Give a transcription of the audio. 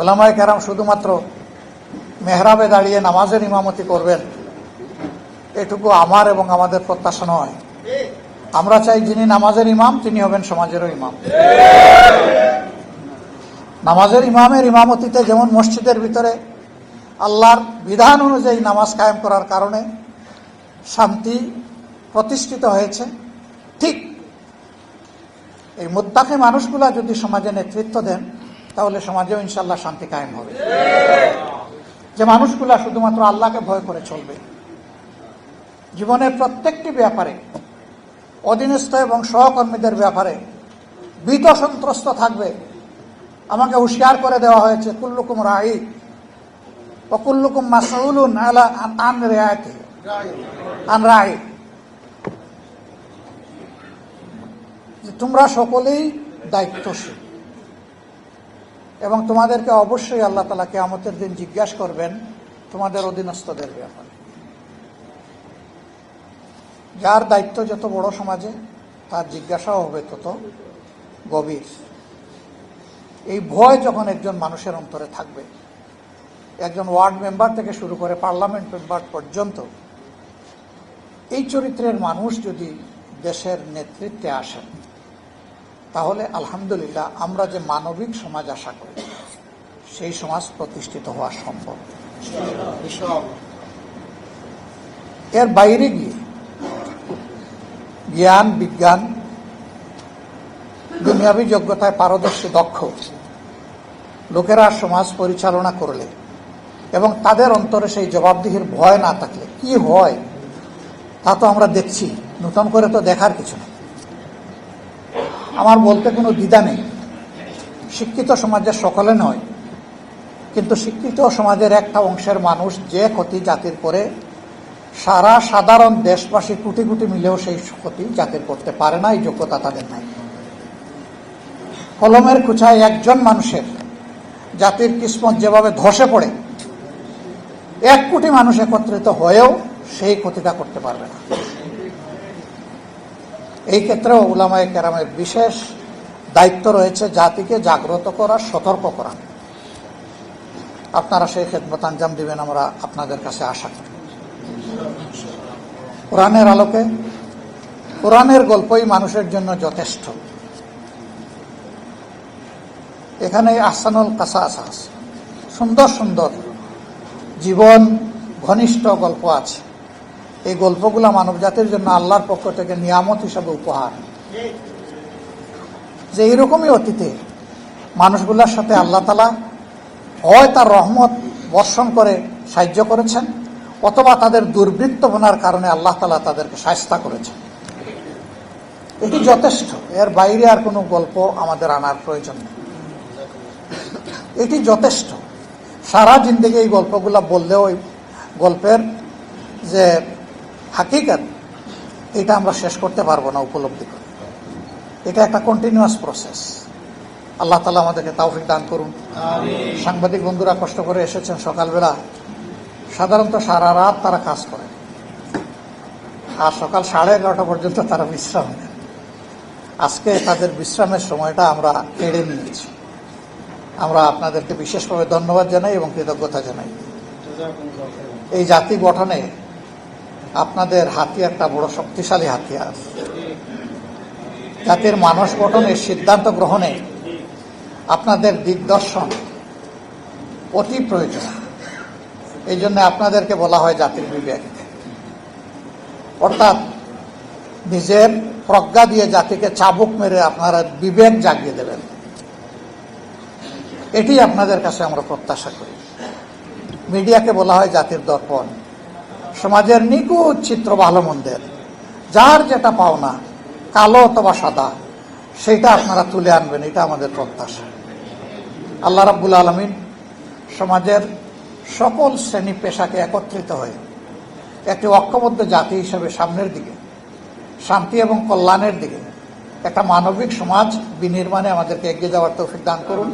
উলামায়ে কেরাম শুধুমাত্র মেহরাবে দাঁড়িয়ে নামাজের ইমামতি করবেন, এটুকু আমার এবং আমাদের প্রত্যাশা নয়। আমরা চাই যিনি নামাজের ইমাম তিনি হবেন সমাজেরও ইমাম। নামাজের ইমামের ইমামতিতে যেমন মসজিদের ভিতরে আল্লাহর বিধান অনুযায়ী নামাজ কায়েম করার কারণে শান্তি প্রতিষ্ঠিত হয়েছে, ঠিক এই মুত্তাকি মানুষগুলা যদি সমাজে নেতৃত্ব দেন তাহলে সমাজেও ইনশাল্লাহ শান্তি কায়েম হবে। যে মানুষগুলা শুধুমাত্র আল্লাহকে ভয় করে চলবে, জীবনের প্রত্যেকটি ব্যাপারে অধীনস্থ এবং সহকর্মীদের ব্যাপারে ভীত সন্ত্রস্ত থাকবে। আমাকে হুঁশিয়ার করে দেওয়া হয়েছে, কুল্লুকুম রাঈ ওয়া কুল্লুকুম মাসউলুন আলা আন রাঈতিহি আন রাঈ, তোমরা সকলেই দায়িত্বশীল এবং তোমাদেরকে অবশ্যই আল্লাহ তাআলা কিয়ামতের দিন জিজ্ঞাসা করবেন তোমাদের অধীনস্থদের ব্যাপারে। যার দায়িত্ব যত বড় সমাজে তার জিজ্ঞাসাও হবে তত গভীর। এই ভয় যখন একজন মানুষের অন্তরে থাকবে, একজন ওয়ার্ড মেম্বার থেকে শুরু করে পার্লামেন্ট মেম্বার পর্যন্ত এই চরিত্রের মানুষ যদি দেশের নেতৃত্বে আসেন তাহলে আলহামদুলিল্লাহ আমরা যে মানবিক সমাজ আশা করি সেই সমাজ প্রতিষ্ঠিত হওয়া সম্ভব। এর বাইরে গিয়ে জ্ঞান বিজ্ঞান দুনিয়াবী যোগ্যতায় পারদর্শী দক্ষ লোকেরা সমাজ পরিচালনা করলে এবং তাদের অন্তরে সেই জবাবদিহির ভয় না থাকলে কি হয় তা তো আমরা দেখছি, নতুন করে তো দেখার কিছু নেই। আমার বলতে কোনো দ্বিধা নেই, শিক্ষিত সমাজের সকলে নয়, কিন্তু শিক্ষিত সমাজের একটা অংশের মানুষ যে ক্ষতি জাতির করে সারা সাধারণ দেশবাসী কোটি কোটি মিলেও সেই ক্ষতি জাতির করতে পারে না, এই যোগ্যতা তাদের নাই। কলমের কুচায় একজন মানুষের জাতির কিসমত যেভাবে ধসে পড়ে 1 কোটি মানুষ একত্রিত হয়েও সেই ক্ষতিটা করতে পারবে না। এই ক্ষেত্রেও উলামায়ে কেরামের বিশেষ দায়িত্ব রয়েছে জাতিকে জাগ্রত করা, সতর্ক করা। আপনারা সেই খেদমত আঞ্জাম দিবেন আমরা আপনাদের কাছে আশা করি। কোরআনের আলোকে কোরআনের গল্পই মানুষের জন্য যথেষ্ট। এখানে আহসানুল কাসাস আছে, সুন্দর সুন্দর জীবন ঘনিষ্ঠ গল্প আছে। এই গল্পগুলা মানব জাতির জন্য আল্লাহর পক্ষ থেকে নিয়ামত হিসাবে উপহার, যে এইরকমই অতীতে মানুষগুলোর সাথে আল্লাহ তাআলা হয় তার রহমত বর্ষণ করে সাহায্য করেছেন অথবা তাদের দুর্বৃত্তপনার কারণে আল্লাহ তাআলা তাদেরকে শায়েস্তা করেছেন। এটি যথেষ্ট, এর বাইরে আর কোনো গল্প আমাদের আনার প্রয়োজন নেই। এটি যথেষ্ট। সারা জিন্দেগি এই গল্পগুলা বললেও ওই গল্পের যে হাকিকত এটা আমরা শেষ করতে পারবো না উপলব্ধি করে। এটা একটা কন্টিনিউয়াস প্রসেস। আল্লাহ তাআলা আমাদেরকে তৌফিক দান করুন। সাংবাদিক বন্ধুরা কষ্ট করে এসেছেন সকালবেলা, সাধারণত সারা রাত তারা কাজ করে আর সকাল 11:30 পর্যন্ত তারা বিশ্রাম নেন। আজকে তাদের বিশ্রামের সময়টা আমরা কেড়ে নিয়েছি। আমরা আপনাদেরকে বিশেষভাবে ধন্যবাদ জানাই এবং কৃতজ্ঞতা জানাই। এই জাতি গঠনে আপনাদের হাতিয়ারটা বড় শক্তিশালী হাতিয়ার। জাতির মানুষ গঠনের সিদ্ধান্ত গ্রহণে আপনাদের দিগদর্শন অতি প্রয়োজন। এই জন্য আপনাদেরকে বলা হয় জাতির বিবেক, অর্থাৎ নিজের প্রজ্ঞা দিয়ে জাতিকে চাবুক মেরে আপনারা বিবেক জাগিয়ে দেবেন। এটি আপনাদের কাছে আমরা প্রত্যাশা করি। মিডিয়াকে বলা হয় জাতির দর্পণ, সমাজের নিখুঁত চিত্র ভালো মন্দের, যার যেটা পাওনা কালো অথবা সাদা সেটা আপনারা তুলে আনবেন, এটা আমাদের প্রত্যাশা। আল্লাহ রাব্বুল আলামিন সমাজের সকল শ্রেণী পেশাকে একত্রিত হয়ে একটি ঐক্যবদ্ধ জাতি হিসেবে সামনের দিকে শান্তি এবং কল্যাণের দিকে একটা মানবিক সমাজ বিনির্মাণে আমাদেরকে এগিয়ে যাওয়ার তৌফিক দান করুন।